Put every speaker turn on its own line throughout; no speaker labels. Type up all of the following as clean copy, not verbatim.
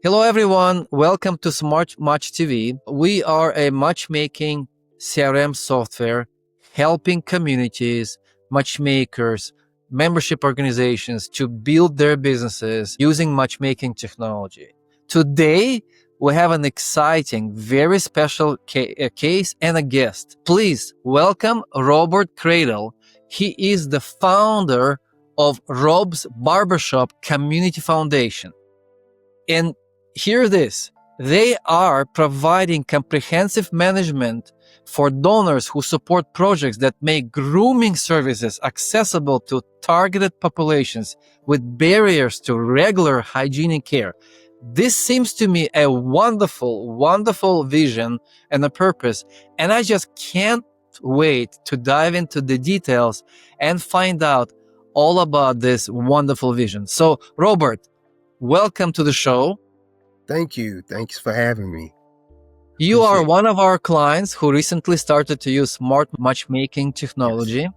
Hello, everyone. Welcome to SmartMatch TV. We are a matchmaking CRM software helping communities, matchmakers, membership organizations to build their businesses using matchmaking technology. Today, we have an exciting, very special case and a guest. Please welcome Robert Cradle. He is the founder of Rob's Barbershop Community Foundation. And hear this, they are providing comprehensive management for donors who support projects that make grooming services accessible to targeted populations with barriers to regular hygienic care. This seems to me a wonderful, wonderful vision and a purpose. And I just can't wait to dive into the details and find out all about this wonderful vision. So, Robert, welcome to the show.
Thank you. Thanks for having me.
You are one of our clients who recently started to use smart matchmaking technology. Yes.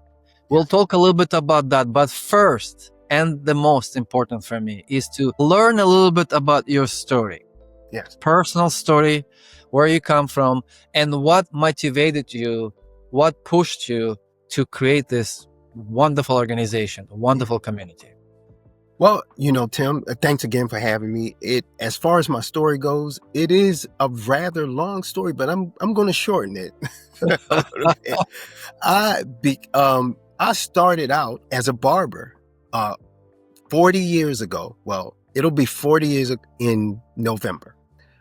We'll talk a little bit about that. But first, and the most important for me, is to learn a little bit about your story.
Yes.
Personal story, where you come from, and what motivated you, what pushed you to create this wonderful organization, wonderful community.
Well, Tim, thanks again for having me. As far as my story goes, it is a rather long story, but I'm going to shorten it. I started out as a barber 40 years ago. Well, it'll be 40 years in November.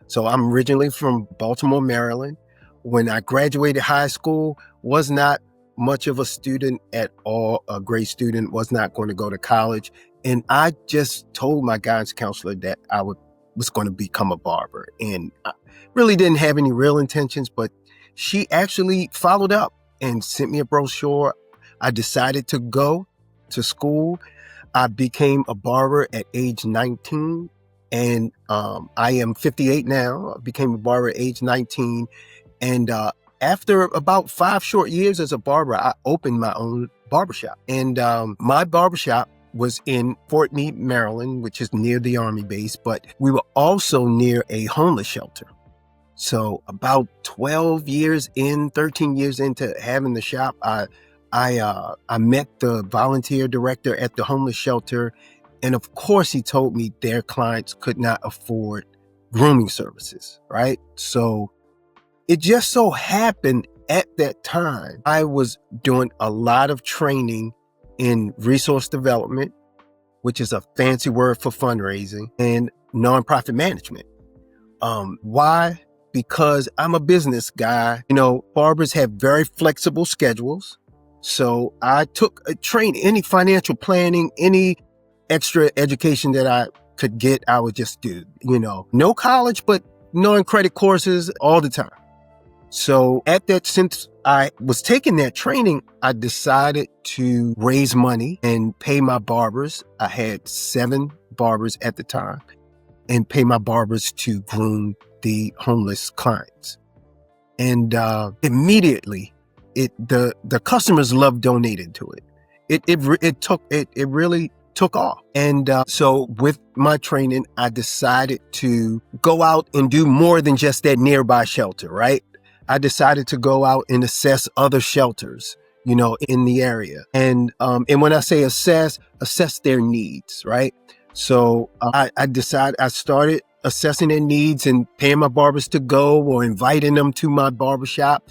So I'm originally from Baltimore, Maryland. When I graduated high school, was not much of a student at all, a great student, was not going to go to college. And I just told my guidance counselor that I was going to become a barber. And I really didn't have any real intentions, but she actually followed up and sent me a brochure. I decided to go to school. I became a barber at age 19. And I am 58 now. I became a barber at age 19. And after about 5 short years as a barber, I opened my own barbershop. And my barbershop was in Fort Meade, Maryland, which is near the Army base, but we were also near a homeless shelter. So about 13 years into having the shop, I met the volunteer director at the homeless shelter. And of course, he told me their clients could not afford grooming services, right? So it just so happened at that time, I was doing a lot of training in resource development, which is a fancy word for fundraising, and nonprofit management. Why? Because I'm a business guy. Barbers have very flexible schedules. So I took a training, any financial planning, any extra education that I could get, I would just do, no college, but non-credit courses all the time. So since I was taking that training, I decided to raise money and pay my barbers. I had 7 barbers at the time, and pay my barbers to groom the homeless clients. And immediately, the customers loved donating to it. It really took off. And so with my training, I decided to go out and do more than just that nearby shelter, right? I decided to go out and assess other shelters, in the area. And when I say assess their needs, right? So I started assessing their needs and paying my barbers to go or inviting them to my barbershop.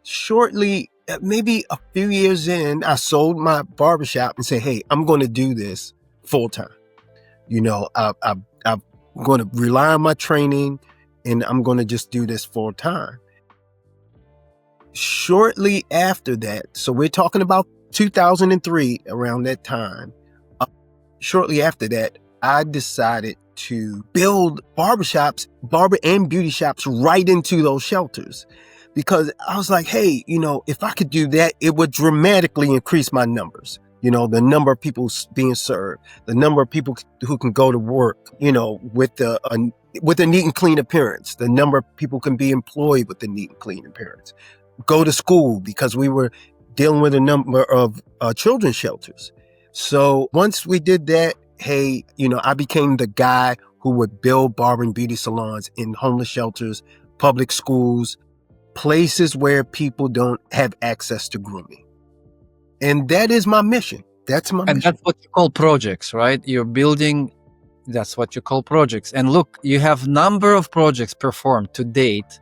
Shortly, maybe a few years in, I sold my barbershop and said, hey, I'm going to do this full time. I'm going to rely on my training, and I'm going to just do this full time. Shortly after that, so we're talking about 2003, around that time. Shortly after that, I decided to build barber and beauty shops right into those shelters, because I was like, hey, if I could do that, it would dramatically increase my numbers. The number of people being served, the number of people who can go to work, with a neat and clean appearance. The number of people can be employed with a neat and clean appearance. Go to school, because we were dealing with a number of children's shelters. So once we did that, hey, I became the guy who would build barber and beauty salons in homeless shelters, public schools, places where people don't have access to grooming. And that is my mission. That's my
And
mission.
that's what you call projects, right? You're building, that's what you call projects. And look, you have number of projects performed to date,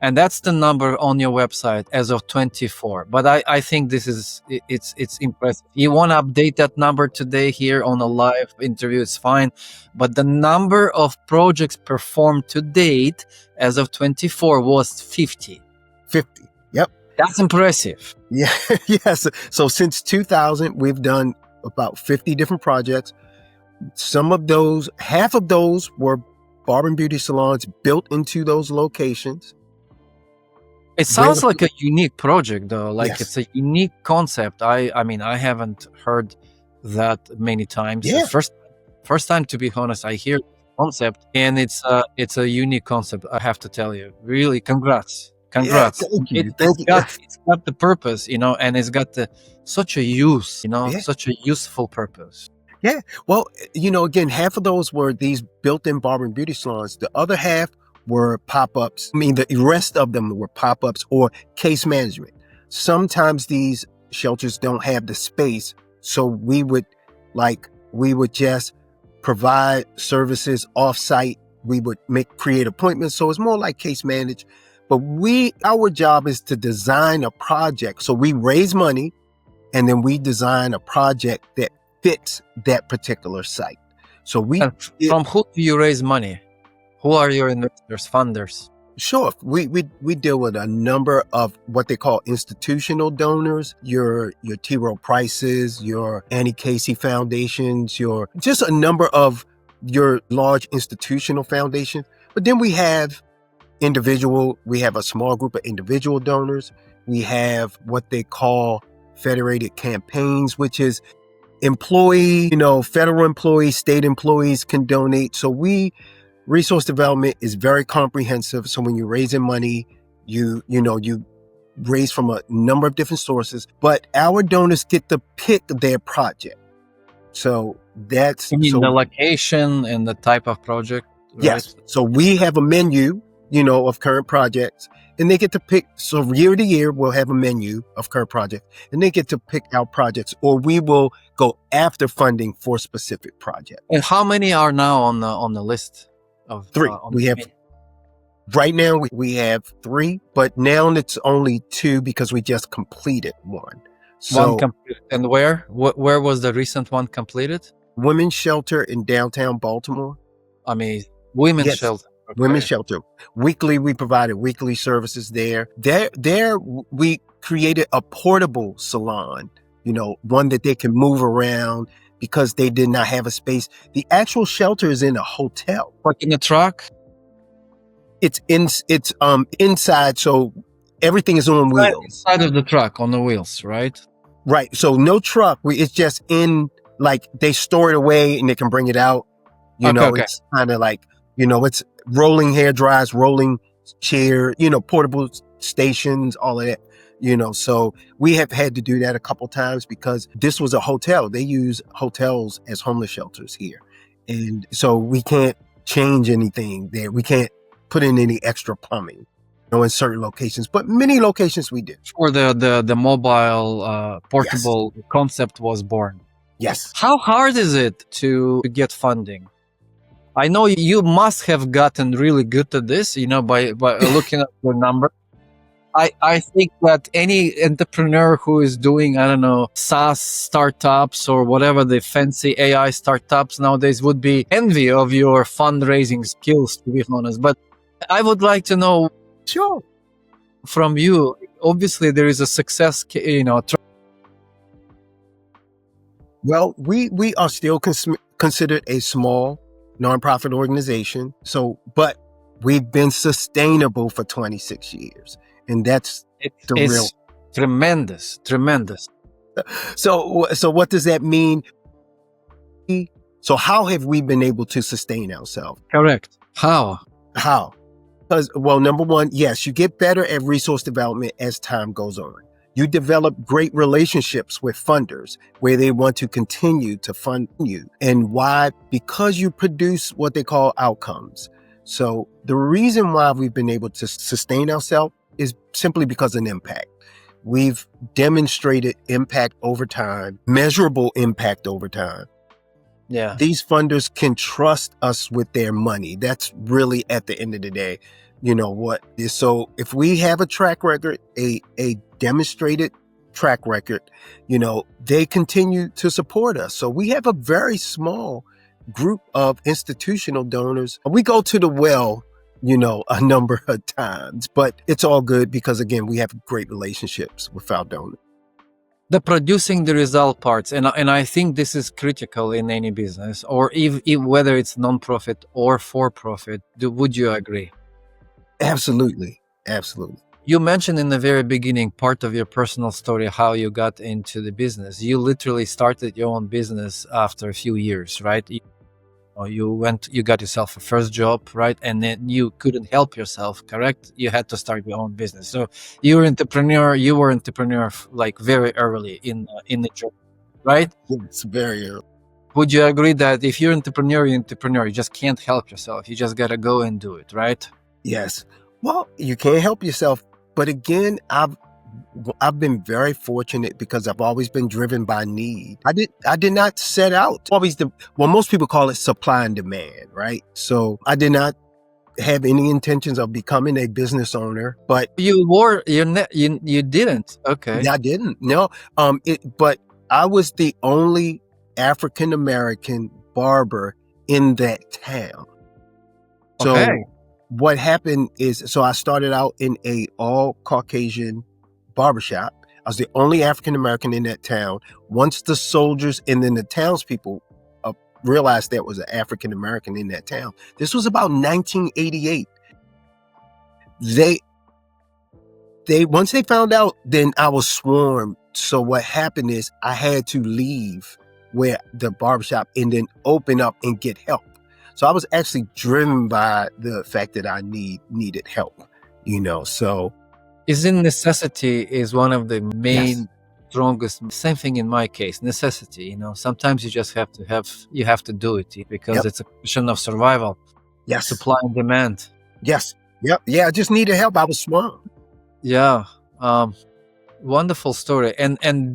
and that's the number on your website as of 24. But I think this is, it's impressive. You want to update that number today here on a live interview, it's fine. But the number of projects performed to date as of 24 was 50.
50. Yep.
That's impressive.
Yeah. Yes. So since 2000, we've done about 50 different projects. Some of those, half of those were barber and beauty salons built into those locations.
It sounds like a unique project, though. Like
Yes.
it's a unique concept. I mean, I haven't heard that many times.
Yeah.
First time, to be honest, I hear the concept, and it's a unique concept. I have to tell you, really, congrats.
Yeah, thank you.
It's got the purpose, and it's got such a use,
Yeah.
such a useful purpose.
Yeah. Well, again, half of those were these built-in barber and beauty salons. The other half were pop-ups. I mean, the rest of them were pop-ups or case management. Sometimes these shelters don't have the space, so we would just provide services off-site. We would create appointments, so it's more like case managed. But our job is to design a project. So we raise money, and then we design a project that fits that particular site. So
from who do you raise money? Who are your investors, funders?
Sure. We deal with a number of what they call institutional donors, your T. Rowe Prices, your Annie Casey foundations, just a number of your large institutional foundations. But then we have a small group of individual donors. We have what they call federated campaigns, which is federal employees, state employees can donate. So resource development is very comprehensive. So when you're raising money, you raise from a number of different sources, but our donors get to pick their project. So that's
the location and the type of project. Right?
Yes. So we have a menu, of current projects, and they get to pick. So year to year, we'll have a menu of current projects, and they get to pick our projects, or we will go after funding for specific projects.
And how many are now on the list? Of
3. Right now we have 3, but now it's only 2 because we just completed one. So,
one completed. And where was the recent one completed?
Women's shelter in downtown Baltimore.
I mean, women's shelter. Okay.
Women's shelter. Weekly, we provided weekly services there. There we created a portable salon, one that they can move around, because they did not have a space. The actual shelter is in a hotel.
Like in a truck?
It's inside, so everything is on wheels.
Inside of the truck, on the wheels, right?
Right. So no truck. It's just in, they store it away and they can bring it out.
Okay.
It's kind of like, it's rolling hair dryers, rolling chair, portable stations, all of that. So we have had to do that a couple times because this was a hotel. They use hotels as homeless shelters here. And so we can't change anything there. We can't put in any extra plumbing, in certain locations, but many locations we did.
Or the mobile portable concept was born.
Yes.
How hard is it to get funding? I know you must have gotten really good at this, by looking at your number. I think that any entrepreneur who is doing, I don't know, SaaS startups or whatever the fancy AI startups nowadays would be envy of your fundraising skills, to be honest. But I would like to know from you, obviously there is a success,
Well, we are still considered a small nonprofit organization. But we've been sustainable for 26 years. And that's real
tremendous.
So what does that mean? So how have we been able to sustain ourselves?
Correct. How?
Because, number one, yes, you get better at resource development as time goes on. You develop great relationships with funders where they want to continue to fund you. And why? Because you produce what they call outcomes. So the reason why we've been able to sustain ourselves is simply because of an impact. We've demonstrated impact over time, measurable impact over time.
Yeah.
These funders can trust us with their money. That's really at the end of the day, what is. So if we have a track record, a demonstrated track record, they continue to support us. So we have a very small group of institutional donors. We go to the well, a number of times, but it's all good because, again, we have great relationships with our donors.
The producing the result parts, and I think this is critical in any business, or if whether it's nonprofit or for profit. Would you agree?
Absolutely.
You mentioned in the very beginning part of your personal story how you got into the business. You literally started your own business after a few years, right? You got yourself a first job, right? And then you couldn't help yourself, correct? You had to start your own business. So you were entrepreneur like very early in the job, right?
It's very early.
Would you agree that if you're entrepreneur, you just can't help yourself? You just got to go and do it, right?
Yes. Well, you can't help yourself. But again, I've been very fortunate because I've always been driven by need. I did not set out most people call it supply and demand, right? So I did not have any intentions of becoming a business owner, but
you didn't. Okay.
I didn't. No. But I was the only African American barber in that town. So
okay.
What happened is, so I started out in a all Caucasian barbershop. I was the only African American in that town. Once the soldiers and then the townspeople realized there was an African American in that town. This was about 1988. Once they found out, then I was swarmed. So what happened is I had to leave where the barbershop and then open up and get help. So I was actually driven by the fact that I needed help, so.
Isn't necessity is one of the main strongest, same thing in my case, necessity, sometimes you just have to do it because it's a question of survival.
Yes.
Supply and demand.
Yes. Yep. Yeah. I just needed help. I was swamped.
Yeah. Wonderful story. And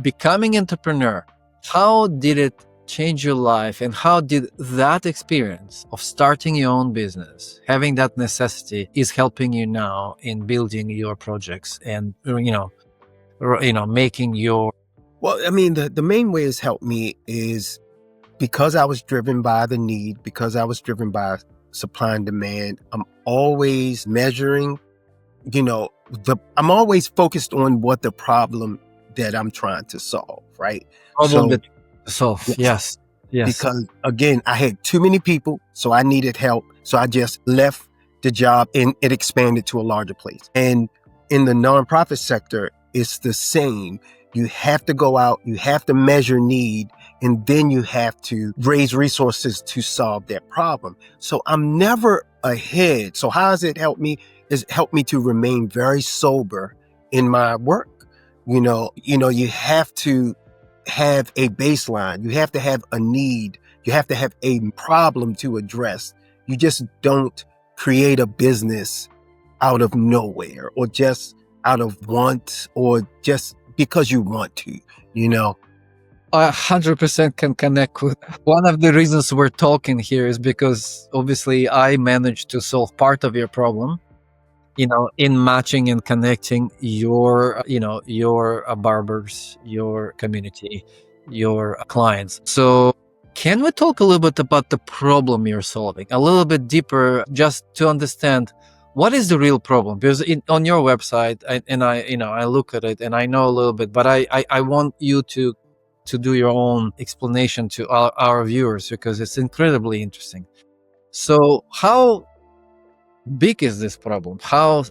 becoming entrepreneur, how did it change your life, and how did that experience of starting your own business, having that necessity, is helping you now in building your projects and making your.
Well, I mean, the main way it's helped me is because I was driven by the need, because I was driven by supply and demand. I'm always measuring, I'm always focused on what the problem that I'm trying to solve, right?
Yes.
Because again, I had too many people, so I needed help. So I just left the job and it expanded to a larger place. And in the nonprofit sector, it's the same. You have to go out, you have to measure need, and then you have to raise resources to solve that problem. So I'm never ahead. So how has it helped me? It's helped me to remain very sober in my work. You have to have a baseline. You have to have a need. You have to have a problem to address. You just don't create a business out of nowhere or just out of want or just because you want to,
100% can connect with. One of the reasons we're talking here is because obviously I managed to solve part of your problem, in matching and connecting your barbers, your community, your clients. So can we talk a little bit about the problem you're solving a little bit deeper, just to understand what is the real problem? Because on your website, I look at it and I know a little bit, but I want you to do your own explanation to our viewers because it's incredibly interesting. So how big is this problem?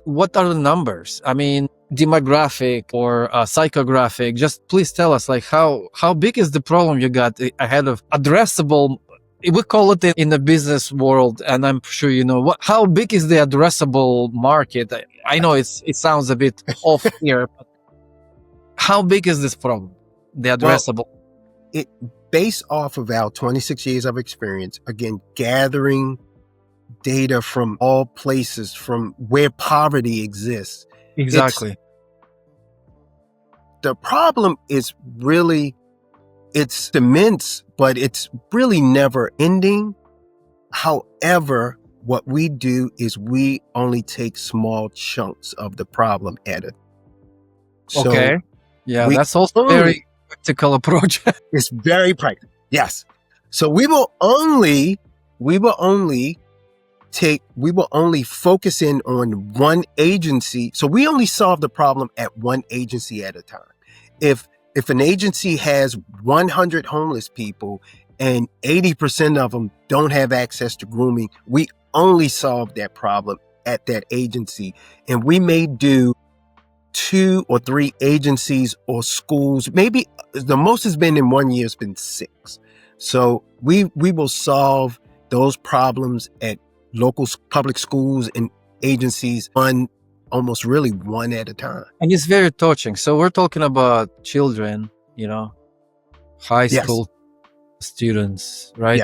What are the numbers? I mean, demographic or psychographic, just please tell us, like, how big is the problem you got ahead of addressable? We call it in the business world, and I'm sure how big is the addressable market? I know it sounds a bit off here. How big is this problem? The addressable.
It based off of our 26 years of experience, again, gathering data from all places, from where poverty exists.
Exactly.
The problem is really, it's immense, but it's really never ending. However, what we do is we only take small chunks of the problem at it. So
Okay. Yeah,
we
that's also
only-
very practical approach.
it's very practical. Yes. So we will only focus in on one agency. So we only solve the problem at one agency at a time. If an agency has 100 homeless people and 80% of them don't have access to grooming, we only solve that problem at that agency. And we may do 2 or 3 agencies or schools. Maybe the most has been in 1 year has been 6. So we will solve those problems at local public schools and agencies on almost really one at a time.
And it's very touching. So we're talking about children, high
Yes.
school students, right?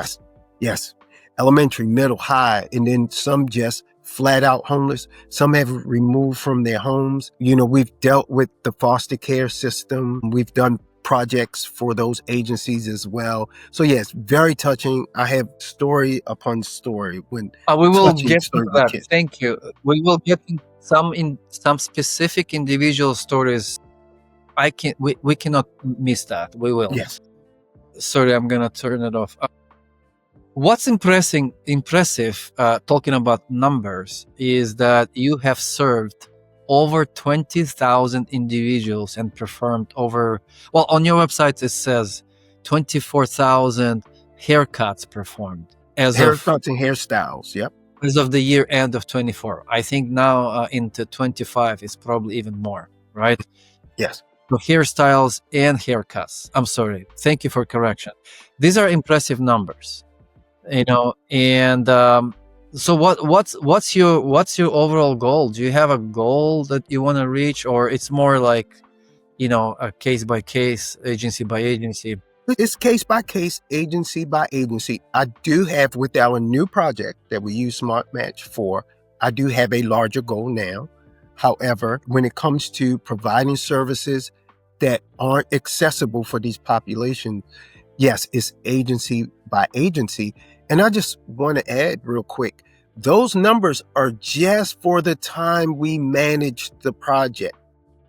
Yes. Elementary, middle, high, and then some just flat out homeless. Some have removed from their homes. We've dealt with the foster care system. We've done projects for those agencies as well. So yes, very touching. I have story upon story when
we will
touching
get
story
to
with
that.
kids.
Thank you. We will get in some specific individual stories. We cannot miss that. We will.
Yes.
Sorry, I'm gonna turn it off. What's impressive, talking about numbers, is that you have served over 20,000 individuals and performed on your website it says 24,000 haircuts performed
Haircuts and hairstyles. Yep.
as of the year end of 24. I think now into 25 is probably even more, right?
Yes.
So hairstyles and haircuts. I'm sorry. Thank you for correction. These are impressive numbers, and so what's your overall goal? Do you have a goal that you want to reach, or it's more like, a case by case, agency by agency?
It's case by case, agency by agency. I do have, with our new project that we use SmartMatch for, I do have a larger goal now. However, when it comes to providing services that aren't accessible for these populations, yes, it's agency by agency. And I just want to add real quick, those numbers are just for the time we manage the project.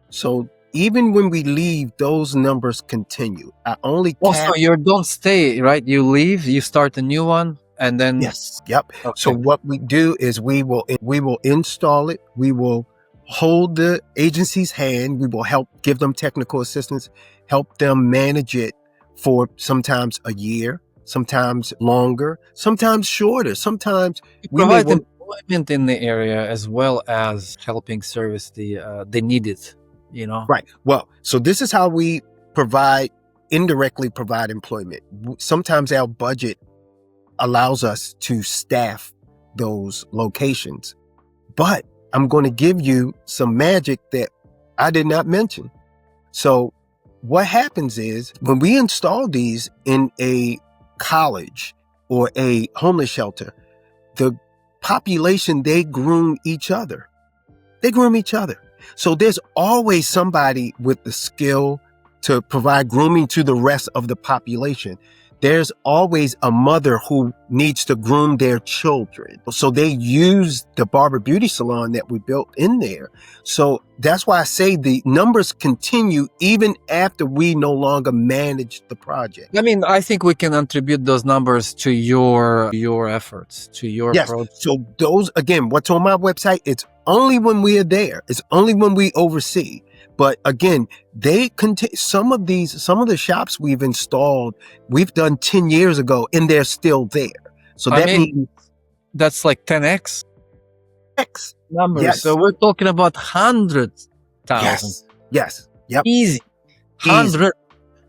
So even when we leave, those numbers continue. I only
So you don't stay, right? You leave, you start a new one, and then
Yes. Yep.
Okay.
So what we do is we will install it. We will hold the agency's hand. We will help give them technical assistance, help them manage it for sometimes a year, sometimes longer, sometimes shorter. Sometimes we may
provide employment in the area as well as helping service the needed,
Right. Well, so this is how we indirectly provide employment. Sometimes our budget allows us to staff those locations, but I'm going to give you some magic that I did not mention. So what happens is when we install these in a college or a homeless shelter, the population, they groom each other. So there's always somebody with the skill to provide grooming to the rest of the population. There's always a mother who needs to groom their children. So they use the Barber Beauty Salon that we built in there. So that's why I say the numbers continue even after we no longer manage the project.
I mean, I think we can attribute those numbers to your efforts, to your
Yes.
approach.
So those, again, what's on my website, it's only when we are there. It's only when we oversee. But again, some of the shops we've installed, we've done 10 years ago, and they're still there. So that means
that's like 10x
X
numbers.
Yes.
So we're talking about 100,000.
Yes. Yep.
Easy. 100,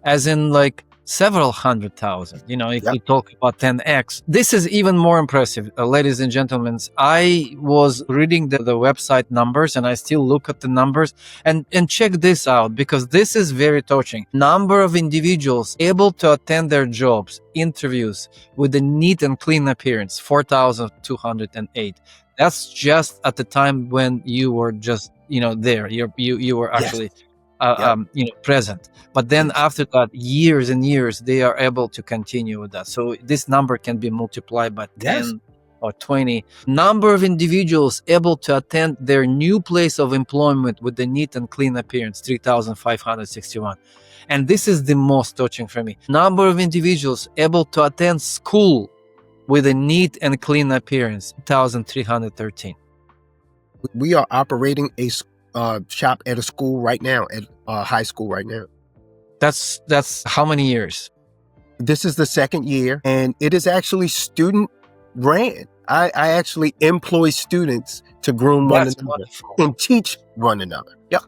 as in like several hundred thousand. If
Yep.
we talk about 10x, this is even more impressive. Ladies and gentlemen, I was reading the website numbers, and I still look at the numbers and check this out, because this is very touching. Number of individuals able to attend their jobs, interviews with a neat and clean appearance, 4,208. That's just at the time when you were just, there. You were
Yes.
actually
Yep.
present. But then
Yes.
after that, years and years, they are able to continue with that. So this number can be multiplied by 10
Yes.
or 20. Number of individuals able to attend their new place of employment with a neat and clean appearance, 3,561. And this is the most touching for me. Number of individuals able to attend school with a neat and clean appearance, 1,313.
We are operating a shop at a school right now, at a high school right now.
That's how many years?
This is the second year, and it is actually student ran. I actually employ students to groom one
That's
another
wonderful.
and teach one another. Yep.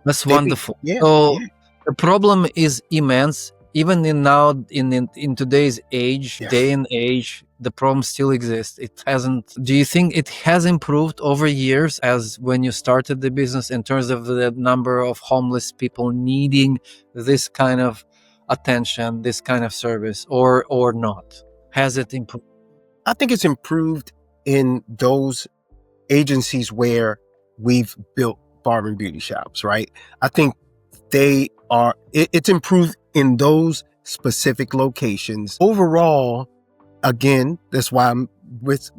That's
They be-
wonderful.
yeah,
So
yeah.
the problem is immense. Even in today's age,
Yes.
day and age, the problem still exists. It hasn't. Do you think it has improved over years, as when you started the business, in terms of the number of homeless people needing this kind of attention, this kind of service, or not? Has it improved?
I think it's improved in those agencies where we've built barber and beauty shops, right? I think it's improved in those specific locations. Overall, again, that's why I'm with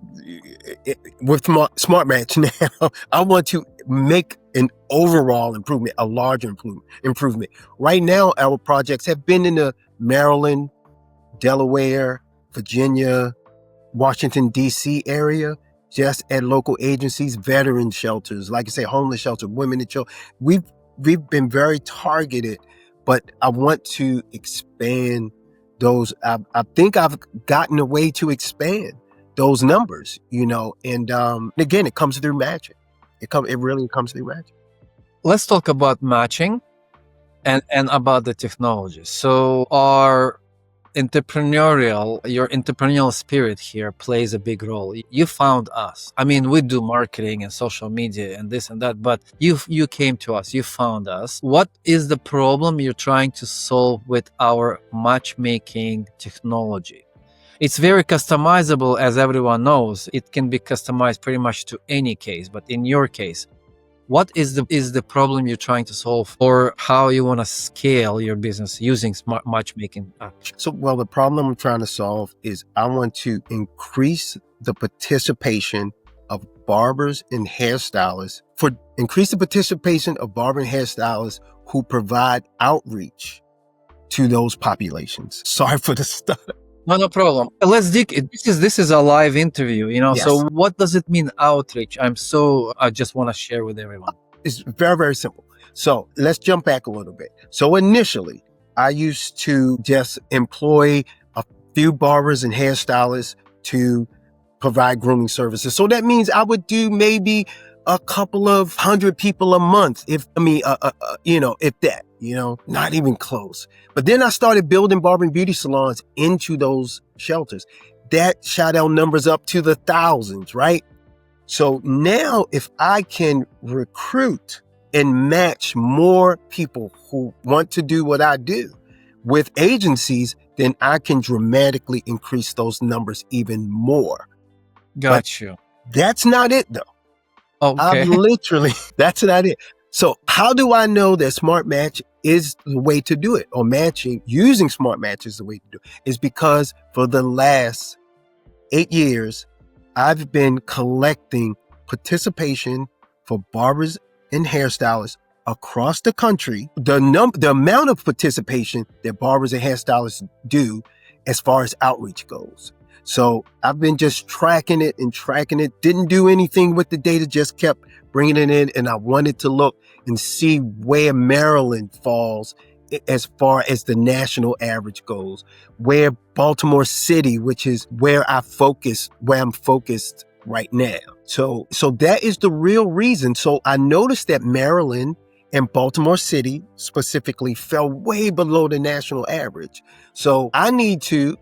SmartMatch now. I want to make an overall improvement, a large improvement. Right now, our projects have been in the Maryland, Delaware, Virginia, Washington, D.C. area, just at local agencies, veteran shelters, like I say, homeless shelter, women and children. We've been very targeted, but I want to expand those. I think I've gotten a way to expand those numbers, and again, it comes through matching. It really comes through matching.
Let's talk about matching and about the technology. So your entrepreneurial spirit here plays a big role. You found us. I mean, we do marketing and social media and this and that, but you came to us, you found us. What is the problem you're trying to solve with our matchmaking technology? It's very customizable, as everyone knows. It can be customized pretty much to any case, but in your case, what is the problem you're trying to solve, or how you want to scale your business using smart matchmaking?
So, well, the problem I'm trying to solve is I want to increase the participation of barbers and hairstylists, who provide outreach to those populations. Sorry for the stuff.
No problem. Let's dig it. This is a live interview,
Yes.
So what does it mean, outreach? I just want to share with everyone.
It's very, very simple. So let's jump back a little bit. So initially, I used to just employ a few barbers and hairstylists to provide grooming services. So that means I would do maybe a couple of 100 people a month, if that, not even close. But then I started building barber and beauty salons into those shelters. That shot our numbers up to the thousands, right? So now if I can recruit and match more people who want to do what I do with agencies, then I can dramatically increase those numbers even more.
Got you.
That's not it though.
Okay.
That's not it. So how do I know that SmartMatch is the way to do it, or using SmartMatch is the way to do it? Is because for the last 8 years, I've been collecting participation for barbers and hairstylists across the country, the amount of participation that barbers and hairstylists do as far as outreach goes. So I've been just tracking it, didn't do anything with the data, just kept bringing it in. And I wanted to look and see where Maryland falls as far as the national average goes, where Baltimore City, which is where I'm focused right now. So that is the real reason. So I noticed that Maryland And Baltimore City specifically fell way below the national average. So I need to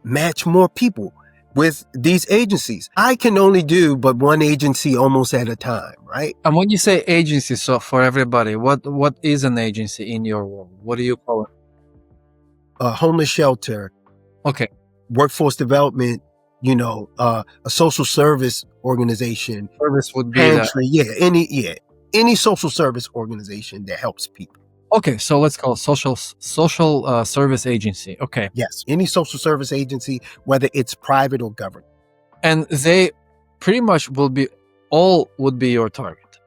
match more people with these agencies. I can only do but one agency almost at a time, right?
And when you say agency, so for everybody, what is an agency in your world? What do you call it?
A homeless shelter,
Okay.
workforce development, a social service organization,
Service would be that.
pantry, any social service organization that helps people.
Okay, so let's call it social service agency. Okay.
Yes, any social service agency, whether it's private or government.
And they pretty much would be your target.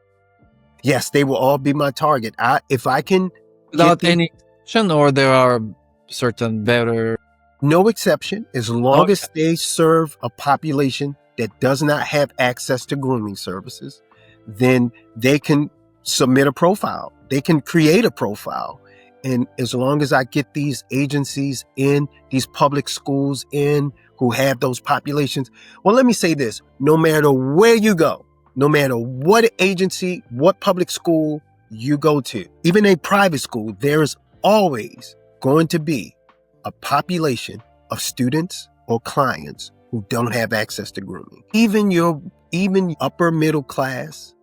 Yes, they will all be my target. If I can
Without
get
any exception, or there are certain better.
no exception, as long as they serve a population that does not have access to grooming services, then they can submit a profile. They can create a profile. And as long as I get these agencies in, these public schools in, who have those populations. Well, let me say this, no matter where you go, no matter what agency, what public school you go to, even a private school, there's always going to be a population of students or clients who don't have access to grooming. Even upper middle class,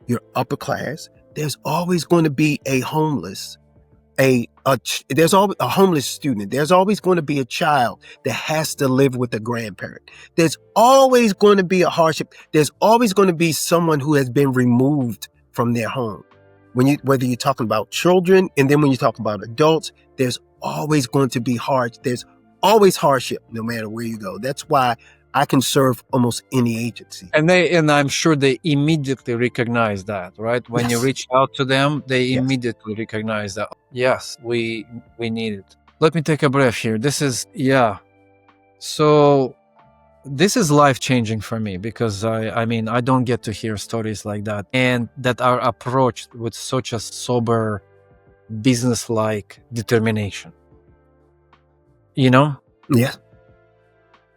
your upper class, there's always going to be a homeless, there's always a homeless student. There's always going to be a child that has to live with a grandparent. There's always going to be a hardship. There's always going to be someone who has been removed from their home. Whether you're talking about children, and then when you talk about adults, there's always going to be there's always hardship no matter where you go. That's why I can serve almost any agency.
And I'm sure they immediately recognize that, right? When you reach out to them, they immediately recognize that. Yes, we need it. Let me take a breath here. So this is life-changing for me, because I don't get to hear stories like that, and that are approached with such a sober, business-like determination.
Yeah.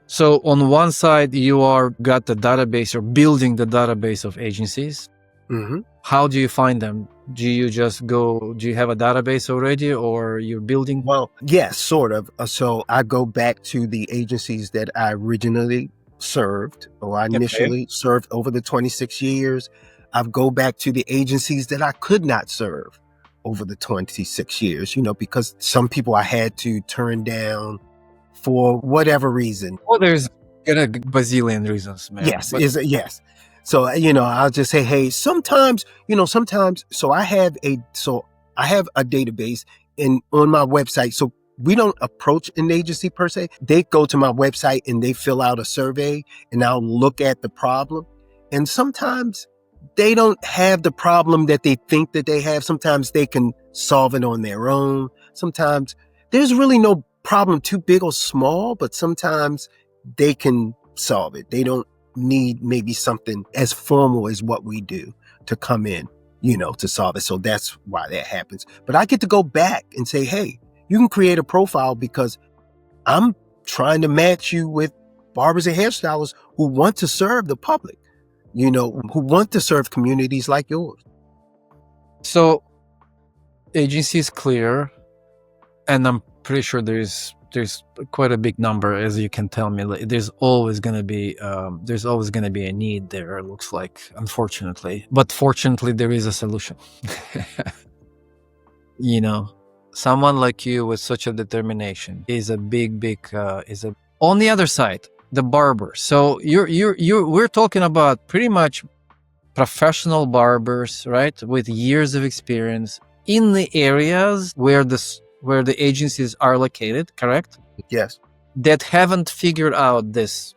So on one side, you got the database, or building the database of agencies.
Mm-hmm.
How do you find them? Do you have a database already, or you're building?
Well, yes, sort of. So I go back to the agencies that I originally served, or I initially served over the 26 years. I go back to the agencies that I could not serve over the 26 years, because some people I had to turn down for whatever reason.
Well, there's a bazillion reasons, man.
Yes. So, I'll just say, hey, sometimes, so I have a database on my website. So we don't approach an agency per se. They go to my website and they fill out a survey, and I'll look at the problem. And sometimes they don't have the problem that they think that they have. Sometimes they can solve it on their own. Sometimes there's really no problem too big or small, but sometimes they can solve it. They don't need maybe something as formal as what we do to come in, to solve it. So that's why that happens. But I get to go back and say, hey, you can create a profile, because I'm trying to match you with barbers and hairstylists who want to serve the public, who want to serve communities like yours.
So agency is clear, and I'm pretty sure there's quite a big number, as you can tell me. There's always going to be a need there, it looks like, unfortunately. But fortunately, there is a solution. Someone like you with such a determination is a big on the other side, the barber. So we're talking about pretty much professional barbers, right, with years of experience in the areas where the agencies are located, correct?
Yes.
That haven't figured out this.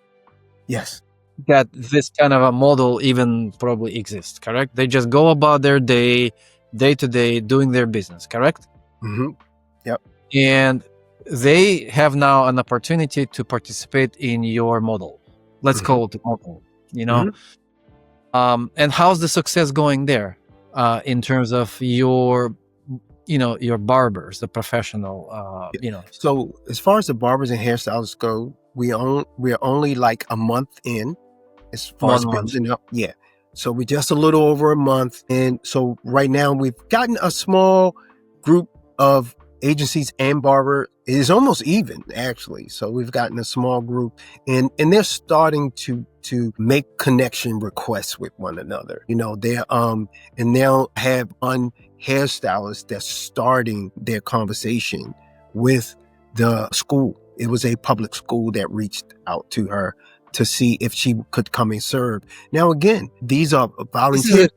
Yes.
That this kind of a model even probably exists, correct? They just go about their day to day, doing their business, correct?
Mm-hmm. Yep.
And they have now an opportunity to participate in your model. Let's call it a model, And how's the success going there in terms of your barbers, the professional,
So as far as the barbers and hairstylists go, we're only like a month in as far as building up. Yeah. So we're just a little over a month. And so right now we've gotten a small group of agencies and barber. It is almost even, actually. So we've gotten a small group, and they're starting to make connection requests with one another. They're and they'll have one hairstylist that's starting their conversation with the school. It was a public school that reached out to her to see if she could come and serve. Now, again, these are volunteers.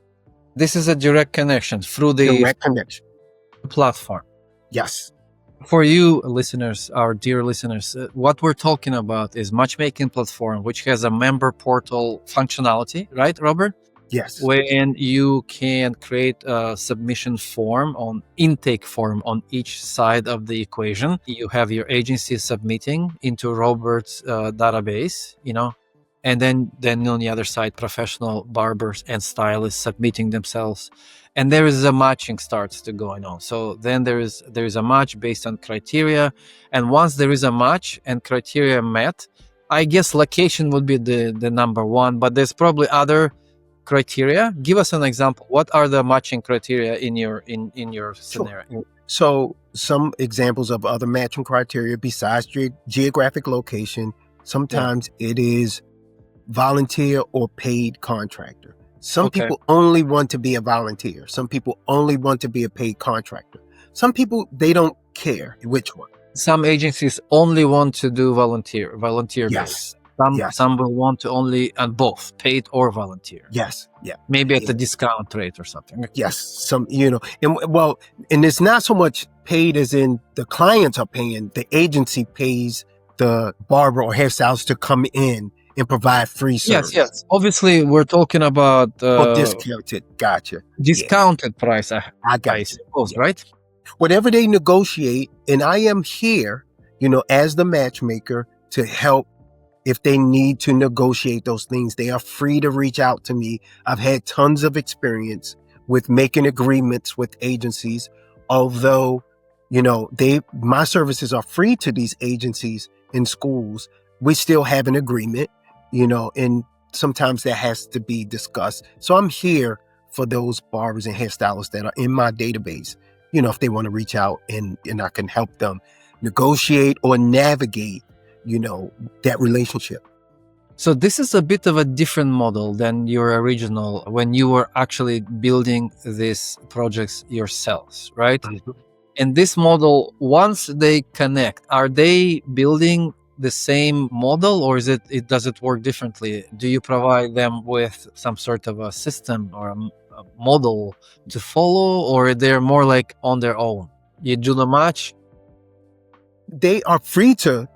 This is a direct connection through the
Direct connection
platform.
Yes.
For you listeners, our dear listeners, what we're talking about is matchmaking platform, which has a member portal functionality, right, Robert?
Yes.
When you can create a submission form intake form on each side of the equation. You have your agency submitting into Robert's database, and then on the other side, professional barbers and stylists submitting themselves. And there is a matching starts to going on. So then there is a match based on criteria. And once there is a match and criteria met, I guess location would be the number one, but there's probably other criteria. Give us an example. What are the matching criteria in your scenario?
Sure. So some examples of other matching criteria besides geographic location, sometimes it is volunteer or paid contractor. Some people only want to be a volunteer. Some people only want to be a paid contractor. Some people, they don't care which one.
Some agencies only want to do volunteer
Yes.
based. Some will want to only on both paid or volunteer.
Yes. Yeah.
Maybe at the discount rate or something.
Yes. And it's not so much paid as in the clients are paying. The agency pays the barber or hairstylist to come in and provide free service.
Yes. Obviously, we're talking about
discounted. Gotcha.
Discounted price.
I
suppose, right?
Whatever they negotiate, and I am here, as the matchmaker to help. If they need to negotiate those things, they are free to reach out to me. I've had tons of experience with making agreements with agencies, although, my services are free to these agencies and schools. We still have an agreement, and sometimes that has to be discussed. So I'm here for those barbers and hairstylists that are in my database, if they want to reach out and I can help them negotiate or navigate, that relationship.
So this is a bit of a different model than your original when you were actually building these projects yourselves, right?
Mm-hmm.
And this model, once they connect, are they building the same model, or does it work differently? Do you provide them with some sort of a system or a model to follow, or they're more like on their own? You do the match.
They are free to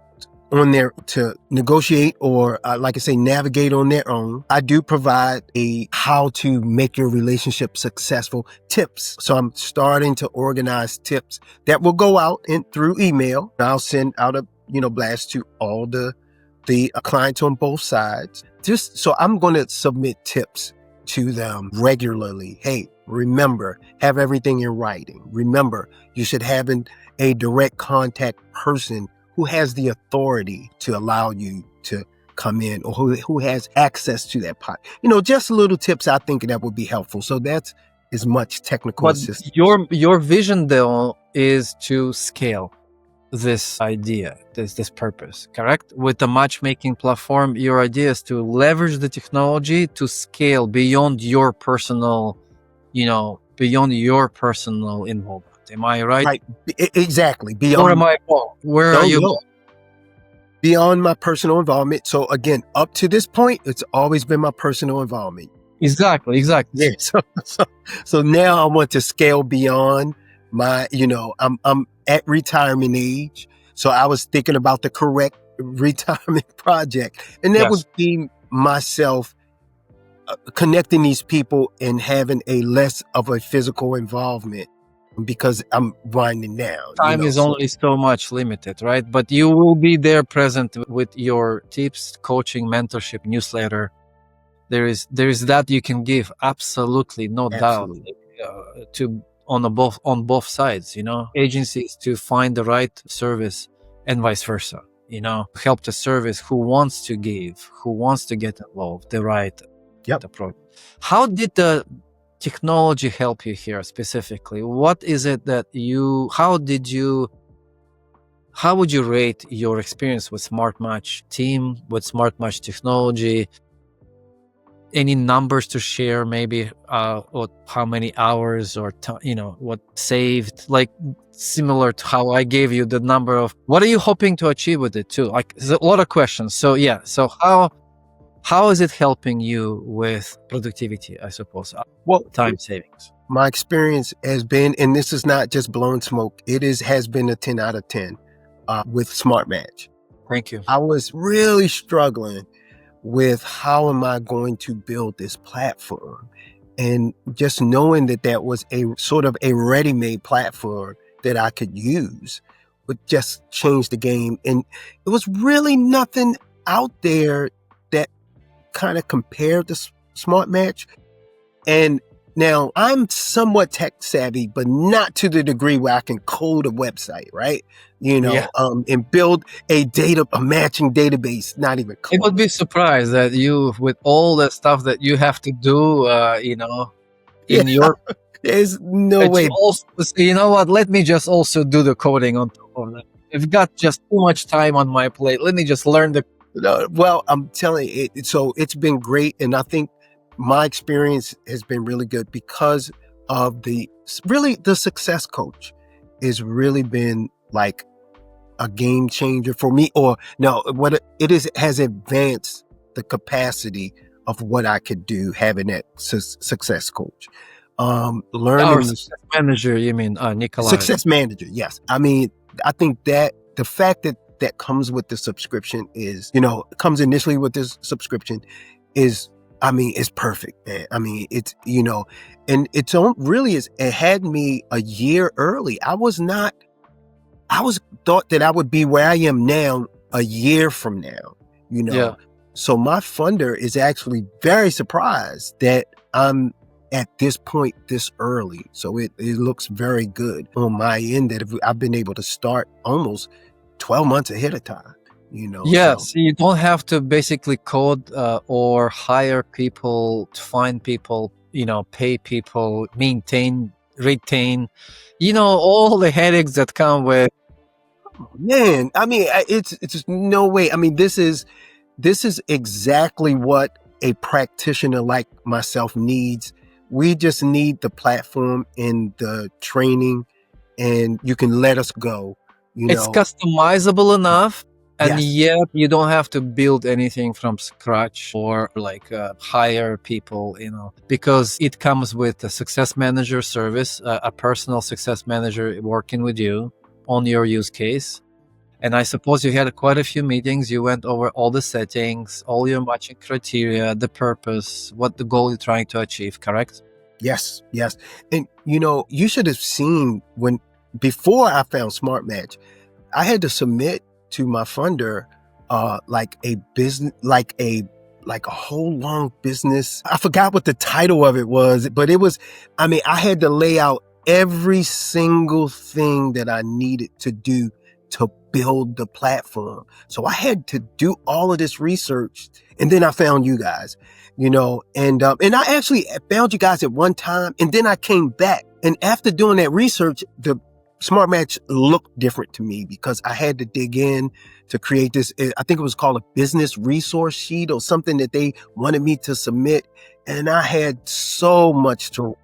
negotiate or like I say, navigate on their own. I do provide a how to make your relationship successful tips. So I'm starting to organize tips that will go out through email. I'll send out a blast to all the clients on both sides. So I'm going to submit tips to them regularly. Hey, remember, have everything in writing. Remember, you should have a direct contact person who has the authority to allow you to come in, or who has access to that pot. Just little tips I think that would be helpful. So that's as much technical assistance.
Your vision though is to scale this idea, this purpose, correct? With the matchmaking platform, your idea is to leverage the technology to scale beyond your personal, involvement. Am I right?
Right. Exactly. Beyond.
Or am I wrong? Where are you?
Beyond my personal involvement. So again, up to this point, it's always been my personal involvement.
Exactly.
Yeah. So now I want to scale beyond my, I'm at retirement age. So I was thinking about the correct retirement project. And that would be myself connecting these people and having a less of a physical involvement, because I'm winding down.
Time is only so much limited, right? But you will be there present with your tips, coaching, mentorship, newsletter. There is that you can give, absolutely, no doubt, on both sides, agencies to find the right service and vice versa, help the service who wants to give, who wants to get involved, the right
Yep.
approach. How did the technology help you here specifically? What is it that how would you rate your experience with SmartMatch team, with SmartMatch technology? Any numbers to share, maybe, or how many hours or what saved, like similar to how I gave you the number of what are you hoping to achieve with it too? Like, there's a lot of questions. So yeah, so how is it helping you with productivity, I suppose,
Well,
time savings?
my experience has been, and this is not just blowing smoke, has been a 10 out of 10 with SmartMatch.
Thank you.
I was really struggling with how am I going to build this platform, and just knowing that that was a sort of a ready-made platform that I could use would just change the game. And it was really nothing out there that kind of compared to SmartMatch. And now I'm somewhat tech savvy, but not to the degree where I can code a website, right?
Yeah.
And build a matching database, not even close.
It would be surprised that you, with all the stuff that you have to do, in your,
There's no
that
way.
you also say, you know what, let me just also do the coding on top of that. I've got just too much time on my plate. Let me just learn the.
No, well, I'm telling you, so it's been great. And I think my experience has been really good because of the success coach has really been like a game changer for me. Or no, what it is has advanced the capacity of what I could do having that success coach. Learning
Our success manager, you mean, Nikolai?
Success manager, yes. I mean, I think that the fact that comes with the subscription is, comes initially with this subscription is, it's perfect, man. I mean, it's, and it's really is, it had me a year early. I thought that I would be where I am now a year from now,
Yeah.
So my funder is actually very surprised that I'm at this point this early. So it looks very good on my end that I've been able to start almost 12 months ahead of time,
Yes,
so.
you don't have to basically code or hire people, to find people, pay people, maintain, retain, all the headaches that come with.
Man, it's just no way. This is exactly what a practitioner like myself needs. We just need the platform and the training, and you can let us go.
It's customizable enough, and
Yes.
yet you don't have to build anything from scratch or hire people, because it comes with a success manager service, a personal success manager working with you on your use case. And I suppose you had quite a few meetings. You went over all the settings, all your matching criteria, the purpose, what the goal you're trying to achieve, correct?
Yes. And, you should have seen before I found SmartMatch, I had to submit to my funder like a business, like a whole long business. I forgot what the title of it was, but it was, I had to lay out every single thing that I needed to do to build the platform. So I had to do all of this research, and then I found you guys, and I actually found you guys at one time, and then I came back, and after doing that research, the SmartMatch looked different to me because I had to dig in to create this. I think it was called a business resource sheet or something that they wanted me to submit, and I had so much to.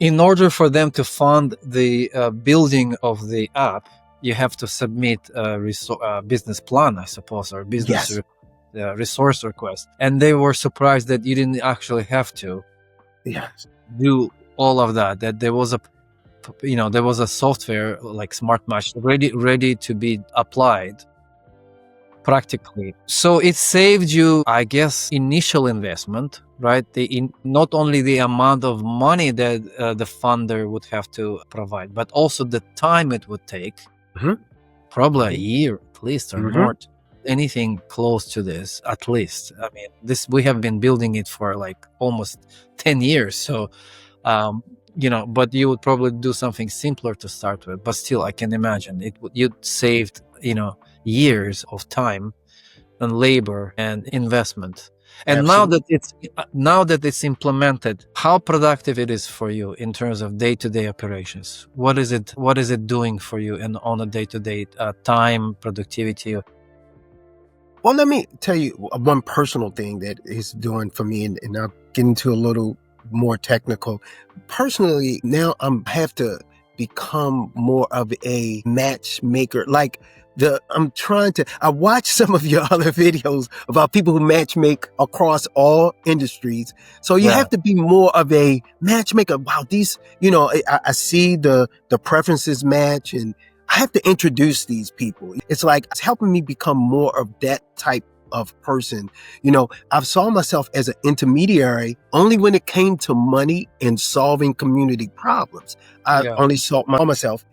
In order for them to fund the building of the app, you have to submit a business plan, I suppose, or business resource request. And they were surprised that you didn't actually have to do all of that, that there was a software like SmartMatch ready to be applied practically. So it saved you, I guess, initial investment, right? Not only the amount of money that the funder would have to provide, but also the time it would take.
Mm-hmm.
Probably a year at least, or
Mm-hmm.
more. Anything close to this, at least. We have been building it for like almost 10 years. So, but you would probably do something simpler to start with. But still, I can imagine you'd saved, years of time and labor and investment. And
Absolutely.
now that it's implemented, how productive it is for you in terms of day-to-day operations? What is it doing for you and on a day-to-day time, productivity?
Well, let me tell you one personal thing that is doing for me, and I'll get into a little more technical. Personally, now I have to become more of a matchmaker. Like I watch some of your other videos about people who matchmake across all industries. So you
Yeah.
have to be more of a matchmaker. Wow, I see the preferences match, and I have to introduce these people. It's like it's helping me become more of that type of person. I've saw myself as an intermediary only when it came to money and solving community problems. I
Yeah.
only saw myself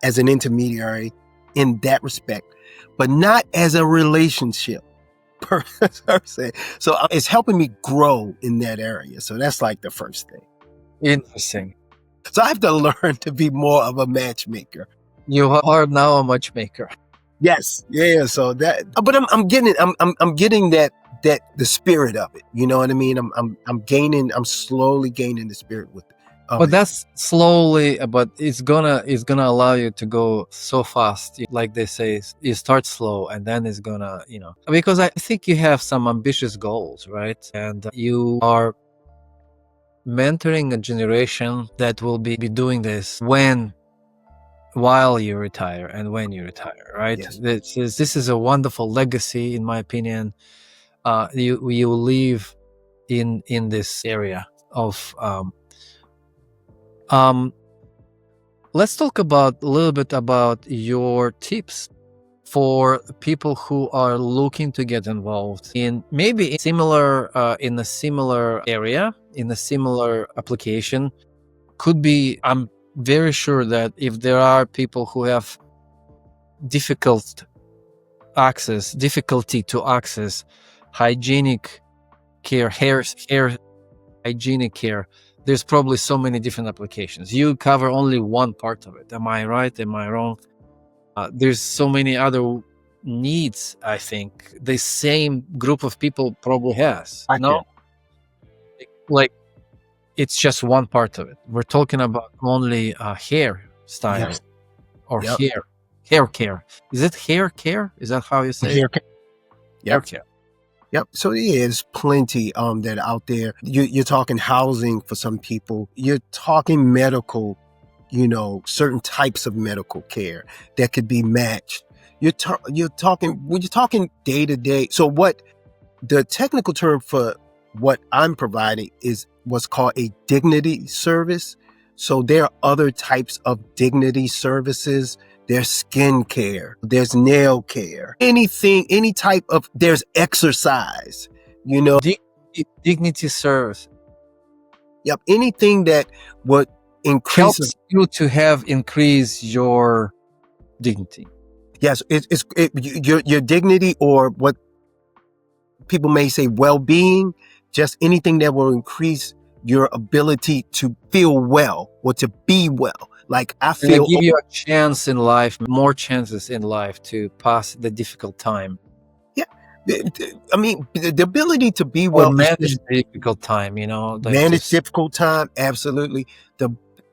as an intermediary in that respect, but not as a relationship person. So it's helping me grow in that area. So that's like the first thing.
Interesting.
So I have to learn to be more of a matchmaker.
You are now a matchmaker.
Yes, yeah. So that, but I'm getting that the spirit of it. You know what I mean? I'm slowly gaining the spirit of
But
it.
that's slowly, but it's gonna allow you to go so fast. Like they say, you start slow and then it's gonna, because I think you have some ambitious goals, right? And you are mentoring a generation that will be doing this while you retire and when you retire, right?
Yes,
This is a wonderful legacy, in my opinion. You live in this area of let's talk a little bit about your tips for people who are looking to get involved in maybe in a similar area, in a similar application. Could be, I'm very sure that if there are people who have difficulty to access hygienic care, hair hygienic care, there's probably so many different applications. You cover only one part of it. Am I right? Am I wrong? There's so many other needs. I think the same group of people probably has.
I
No,
can.
like it's just one part of it. We're talking about only hair style
Yes.
or
Yep.
hair care. Is it hair care? Is that how you say it? Hair
Yep.
care.
Yep. So there's plenty that are out there. You're talking housing for some people. You're talking medical, certain types of medical care that could be matched. You're talking day to day. So what the technical term for what I'm providing is what's called a dignity service. So there are other types of dignity services. There's skin care, there's nail care, any type of, there's exercise,
Dignity service
Yep, anything that would increase.
helps you to have increase your dignity.
Yes, your dignity, or what people may say well-being, just anything that will increase your ability to feel well or to be well. Like I
And they
feel,
give you a chance in life, more chances in life to pass the difficult time
yeah. I mean, the ability to be
or
well is
manage the difficult time. Like
manage difficult time. Absolutely.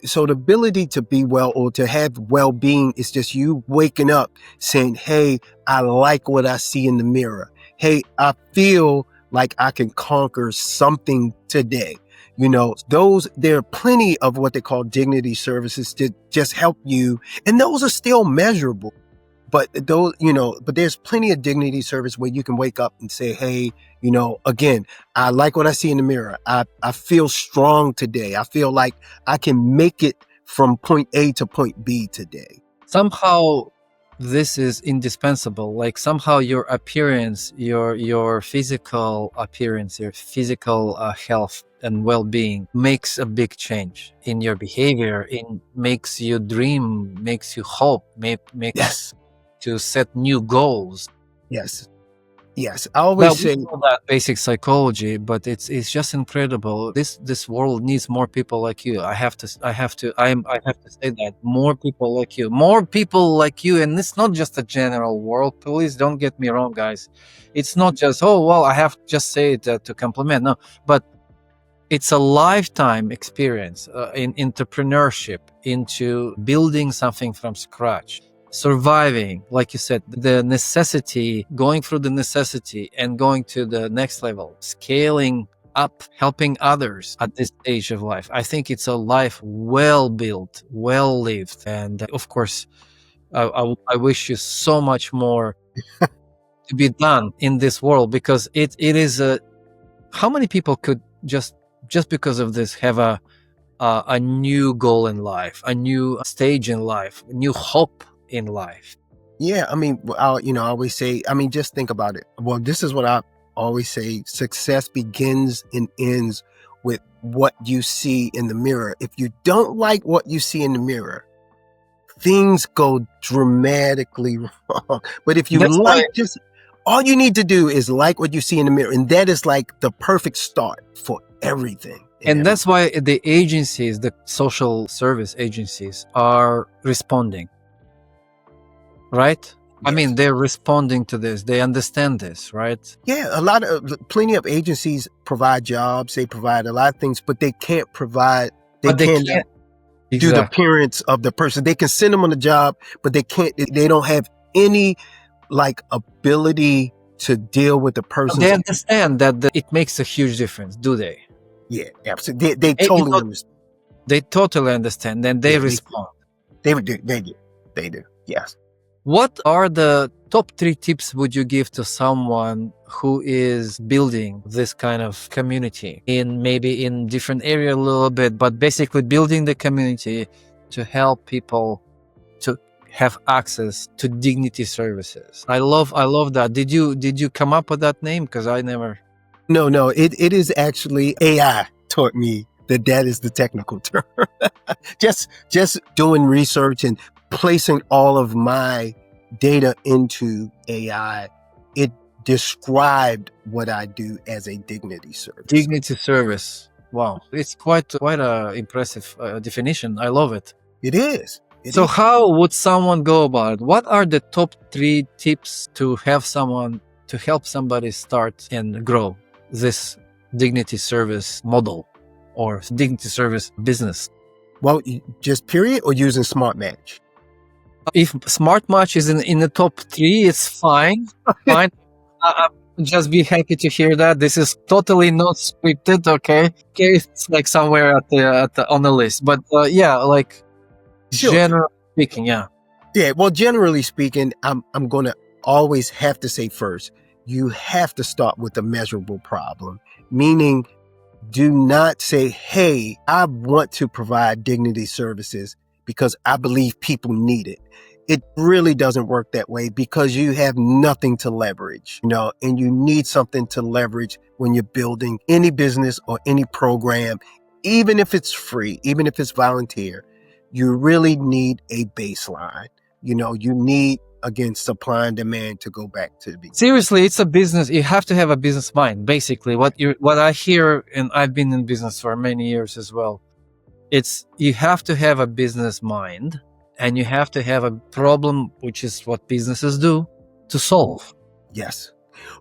So the ability to be well or to have well-being is just you waking up saying, hey, I like what I see in the mirror. Hey, I feel like I can conquer something today. There are plenty of what they call dignity services to just help you. And those are still measurable. But there's plenty of dignity service where you can wake up and say, hey, again, I like what I see in the mirror. I feel strong today. I feel like I can make it from point A to point B today.
somehow this is indispensable. Like somehow your appearance, your physical appearance, your physical health and well-being makes a big change in your behavior. It makes you dream, makes you hope, makes
Yes.
to set new goals.
Yes. Yes, I
Well,
always
we
say,
know that basic psychology, but it's just incredible. This world needs more people like you. I have to say that more people like you, more people like you, and it's not just a general world. Please don't get me wrong, guys. It's not just, oh well, I have to just say it to compliment. No, but it's a lifetime experience in entrepreneurship, into building something from scratch, surviving, like you said, the necessity, going through the necessity and going to the next level, scaling up, helping others at this stage of life. I think it's a life well built, well lived. And of course, I wish you so much more to be done in this world, because it is a, how many people could just because of this have a new goal in life, a new stage in life, a new hope in life?
yeah, I mean, I always say, I mean, just think about it. Well, this is what I always say: success begins and ends with what you see in the mirror. If you don't like what you see in the mirror, things go dramatically wrong. But if you
That's why,
like, just all you need to do is like what you see in the mirror, and that is like the perfect start for everything.
and that's why the agencies, the social service agencies, are responding, right? I mean,
Yes.
they're responding to this. They understand this, right?
Yeah, plenty of agencies provide jobs. They provide a lot of things, but they can't provide. They
But they
can't
can't.
do the
Exactly.
appearance of the person. They can send them on the job, but they can't. They don't have any like ability to deal with the
But they
person's.
understand that it makes a huge difference, do they?
Yeah, absolutely. They
Eh, you
totally
know,
understand.
they totally understand, and they
Yeah,
respond.
they would do. They do. They do. Yes.
What are the top 3 tips would you give to someone who is building this kind of community in maybe in different area a little bit, but basically building the community to help people to have access to dignity services? I love that. Did you come up with that name? Because I never.
No. It is actually AI taught me that is the technical term. just doing research and placing all of my data into AI. It described what I do as a dignity service.
Dignity service. Wow, it's quite a impressive definition. I love it.
It is.
So how would someone go about it? What are the top 3 tips to help somebody start and grow this dignity service model or dignity service business?
Well, just period, or using SmartMatch?
If SmartMatch is in the top 3, it's fine. Fine. I'll just be happy to hear that. This is totally not scripted. Okay, it's like somewhere on the list. But yeah, like
Sure.
generally speaking, yeah.
Yeah, well, generally speaking, I'm going to always have to say first, you have to start with the measurable problem, meaning do not say, hey, I want to provide dignity services because I believe people need it. It really doesn't work that way, because you have nothing to leverage, and you need something to leverage when you're building any business or any program, even if it's free, even if it's volunteer. You really need a baseline. You need, again, supply and demand to go back to the beginning.
Seriously, it's a business. You have to have a business mind. Basically, what I hear, and I've been in business for many years as well, it's you have to have a business mind, and you have to have a problem, which is what businesses do, to solve.
Yes.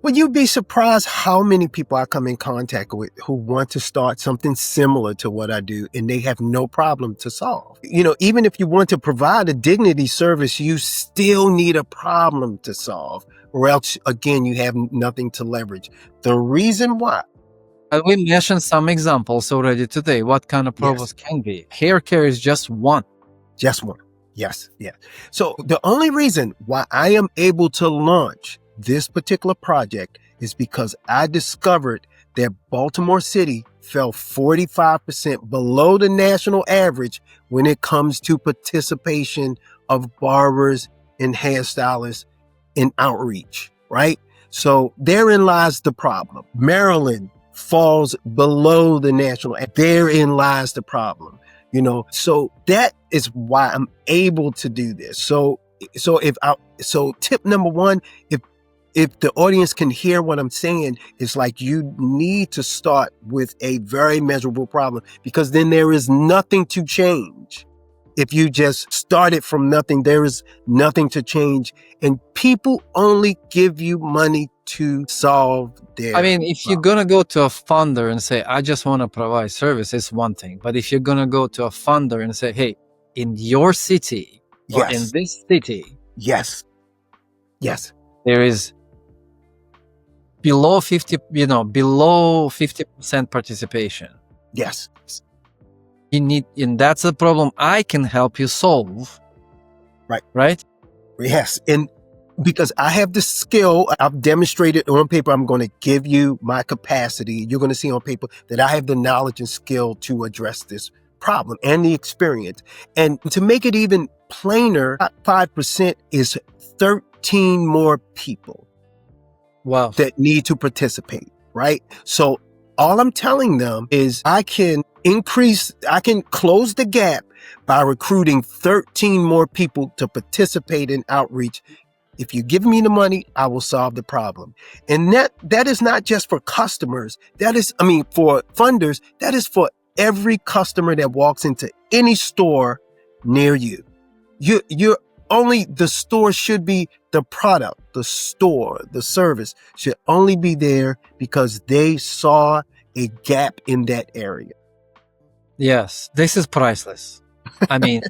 Well, you'd be surprised how many people I come in contact with who want to start something similar to what I do, and they have no problem to solve. Even if you want to provide a dignity service, you still need a problem to solve, or else, again, you have nothing to leverage. The reason why.
And we mentioned some examples already today. What kind of problems can be? Hair care is just one.
Just one. Yes. Yeah. So the only reason why I am able to launch this particular project is because I discovered that Baltimore City fell 45% below the national average when it comes to participation of barbers and hairstylists in outreach, right? So therein lies the problem. Maryland falls below the national. Therein lies the problem. So that is why I'm able to do this. So tip number 1, if the audience can hear what I'm saying, it's like you need to start with a very measurable problem, because then there is nothing to change. If you just started from nothing, there is nothing to change. And people only give you money to solve their
I mean, if you're going to go to a funder and say, I just want to provide service, it's one thing. But if you're going to go to a funder and say, hey, in your city or in this city,
yes,
there is below 50% participation.
yes,
You need, and that's a problem I can help you solve. Right?
yes. And because I have the skill, I've demonstrated on paper, I'm going to give you my capacity. You're going to see on paper that I have the knowledge and skill to address this problem and the experience. And to make it even plainer, 5% is 13 more people that need to participate, right? So all I'm telling them is I can close the gap by recruiting 13 more people to participate in outreach. If you give me the money, I will solve the problem. And that is not just for customers. For funders, that is for every customer that walks into any store near you. The store should be the product, the store, the service should only be there because they saw a gap in that area.
Yes, this is priceless. I mean,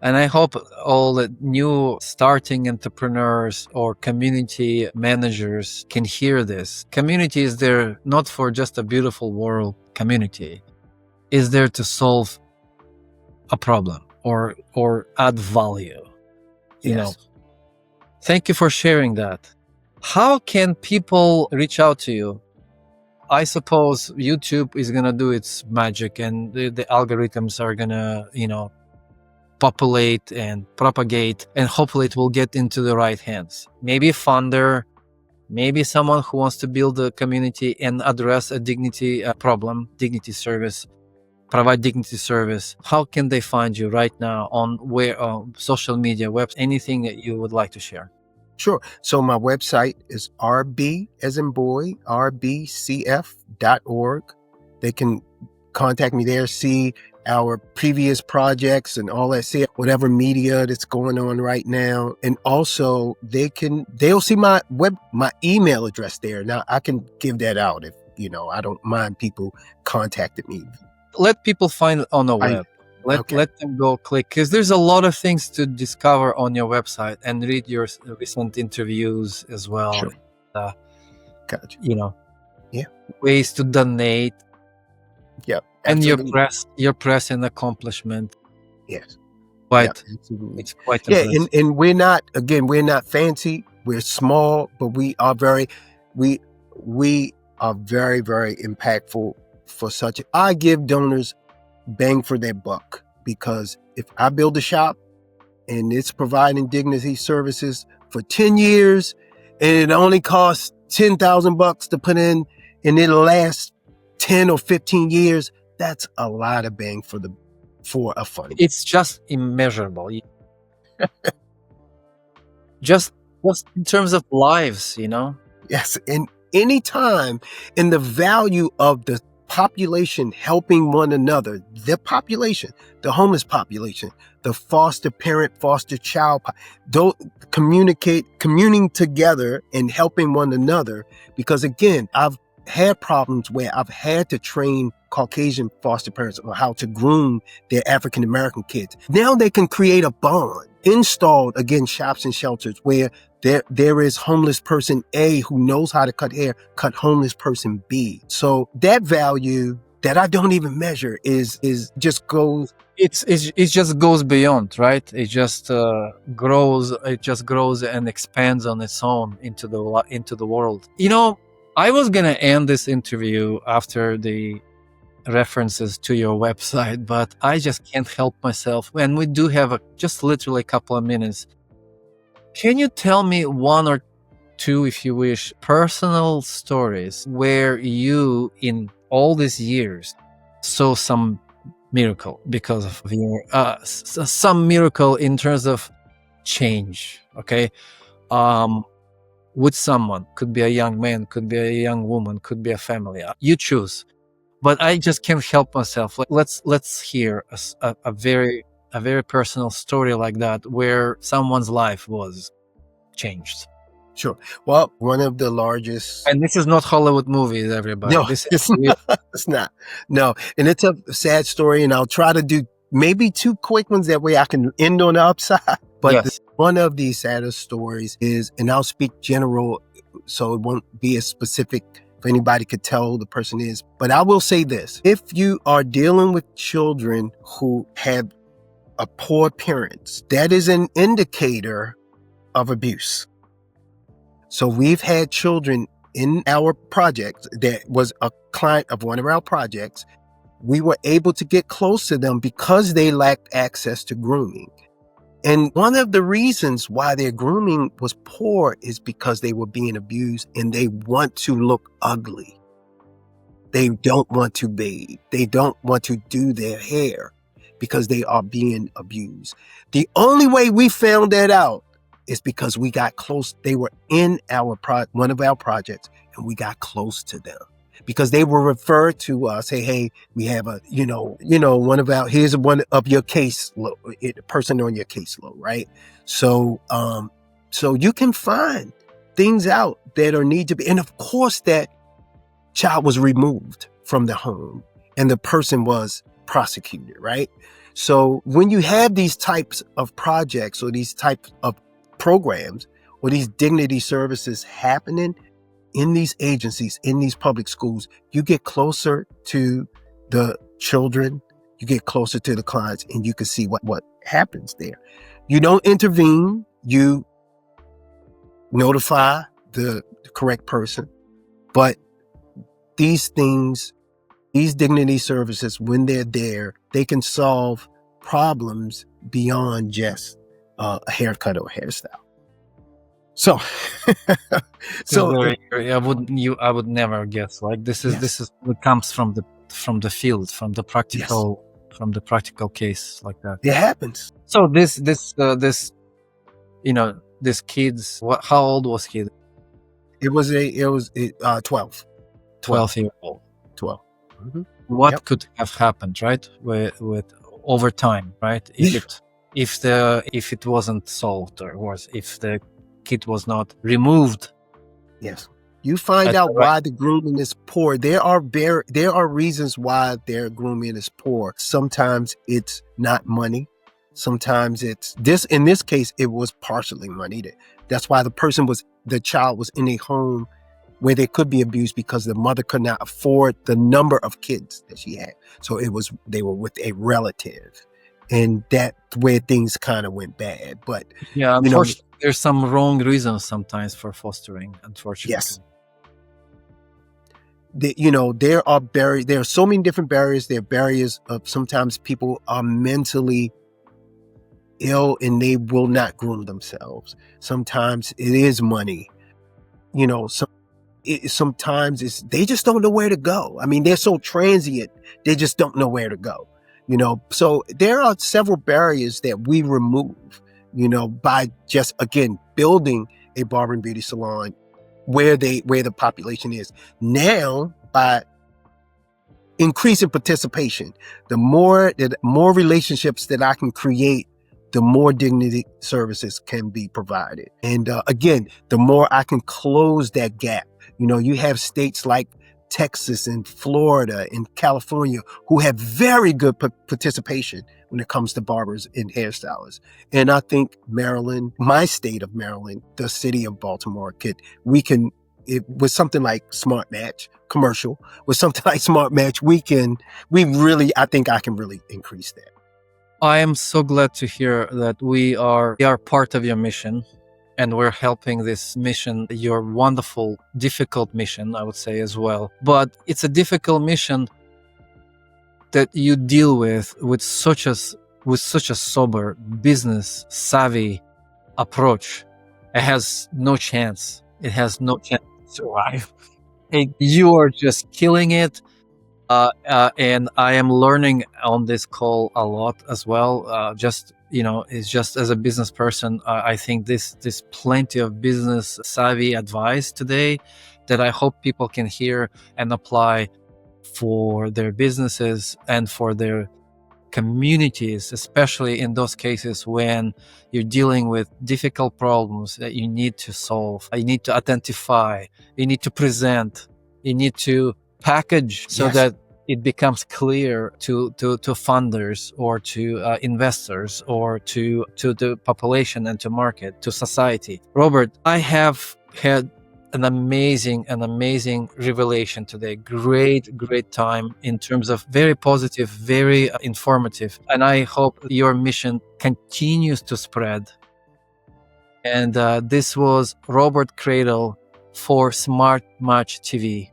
and I hope all the new starting entrepreneurs or community managers can hear this. Community is there not for just a beautiful world. Community is there to solve a problem or add value. You know. Thank you for sharing that. How can people reach out to you? I suppose YouTube is going to do its magic and the algorithms are going to, populate and propagate, and hopefully it will get into the right hands. Maybe a funder, maybe someone who wants to build a community and address a dignity problem, dignity service, provide dignity service. How can they find you right now on social media, web, anything that you would like to share?
Sure. So my website is rbcf.org. They can contact me there, see our previous projects and all that, see whatever media that's going on right now. And also they'll see my email address there. Now I can give that out if, I don't mind people contacting me.
Let people find it on the web. Let them go click, because there's a lot of things to discover on your website, and read your recent interviews as well.
Sure. Gotcha.
Ways to donate.
Yep.
And
absolutely.
your press and accomplishment.
Yes.
Absolutely. It's quite impressive.
And we're not fancy. We're small, but we are very very, very impactful for such. I give donors bang for their buck, because if I build a shop and it's providing dignity services for 10 years and it only costs $10,000 to put in, and it'll last 10 or 15 years, that's a lot of bang for a fund.
It's just immeasurable. just in terms of lives,
Yes. And any time in the value of the population helping one another, the population, the homeless population, the foster parent, foster child, don't communing together and helping one another. Because again, I've had problems where I've had to train Caucasian foster parents on how to groom their African-American kids. Now they can create a bond, installed, again, shops and shelters where there is homeless person A who knows how to cut hair, cut homeless person B. So that value that I don't even measure is just goes.
It just goes beyond, right? It just grows. It just grows and expands on its own into the world. I was gonna end this interview after the references to your website, but I just can't help myself. And we do have just literally a couple of minutes. Can you tell me one or two, if you wish, personal stories where you, in all these years, saw some miracle because of your some miracle in terms of change? Okay, with someone, could be a young man, could be a young woman, could be a family, you choose. But I just can't help myself. Like, let's hear a very personal story like that, where someone's life was changed.
Sure. Well, one of the largest.
And this is not Hollywood movies, everybody.
No,
This is
it's not. It's not. No, and it's a sad story, and I'll try to do maybe 2 quick ones, that way I can end on the upside. But
yes.
one of the saddest stories is, and I'll speak general, so it won't be as specific if anybody could tell who the person is. But I will say this: if you are dealing with children who have a poor appearance, that is an indicator of abuse. So we've had children in our projects that was a client of one of our projects. We were able to get close to them because they lacked access to grooming. And one of the reasons why their grooming was poor is because they were being abused and they want to look ugly. They don't want to bathe. They don't want to do their hair because they are being abused. The only way we found that out is because we got close. They were in one of our projects, and we got close to them because they were referred to us. Hey, we have a, here's one of your caseload, person on your caseload, right? So you can find things out that are need to be, and of course that child was removed from the home and the person was prosecuted, right? So when you have these types of projects or these types of programs or these dignity services happening in these agencies, in these public schools, you get closer to the children, you get closer to the clients, and you can see what happens there. You don't intervene, you notify the correct person, but these things, these dignity services, when they're there, they can solve problems beyond just a haircut or hairstyle. So,
I would never guess. Like this is what comes from the field, from the practical case like that.
It happens.
So this kids. How old was he?
It was 12.
12 years old.
12. Mm-hmm.
What could have happened, right? With over time, right? If it wasn't solved, or if the kid was not removed.
Yes. You find out why the grooming is poor. There are reasons why their grooming is poor. Sometimes it's not money. Sometimes it's this. In this case, it was partially money. That's why the child was in a home where they could be abused because the mother could not afford the number of kids that she had. So they were with a relative, and that's where things kind of went bad. But
yeah, unfortunately, there's some wrong reasons sometimes for fostering. Unfortunately,
yes. There are so many different barriers. There are barriers of sometimes people are mentally ill and they will not groom themselves. Sometimes it is money. Sometimes they just don't know where to go. I mean, they're so transient, they just don't know where to go. So there are several barriers that we remove, by just, again, building a barber and beauty salon where the population is. Now, by increasing participation, the more relationships that I can create, the more dignity services can be provided. And again, the more I can close that gap. You have states like Texas and Florida and California who have very good participation when it comes to barbers and hairstylists. And I think Maryland, my state of Maryland, the city of Baltimore, with something like SmartMatch commercial, with something like SmartMatch, I think I can really increase that.
I am so glad to hear that we are part of your mission. And we're helping this mission, your wonderful, difficult mission, I would say as well. But it's a difficult mission that you deal with such a sober, business savvy approach. It has no chance. It has no chance to survive. You are just killing it. And I am learning on this call a lot as well. It's just as a business person, I think this plenty of business savvy advice today that I hope people can hear and apply for their businesses and for their communities, especially in those cases when you're dealing with difficult problems that you need to solve, you need to identify, you need to present, you need to package so
Yes.
that it becomes clear to funders or to investors or to the population and to market, to society. Robert, I have had an amazing revelation today. Great time in terms of very positive, very informative. And I hope your mission continues to spread. And this was Robert Cradle for Smart Match TV.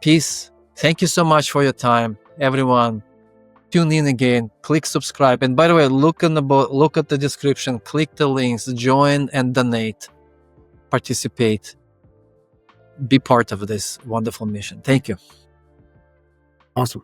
Peace. Thank you so much for your time, everyone. Tune in again, click subscribe. And by the way, look at the description, click the links, join and donate, participate. Be part of this wonderful mission. Thank you.
Awesome.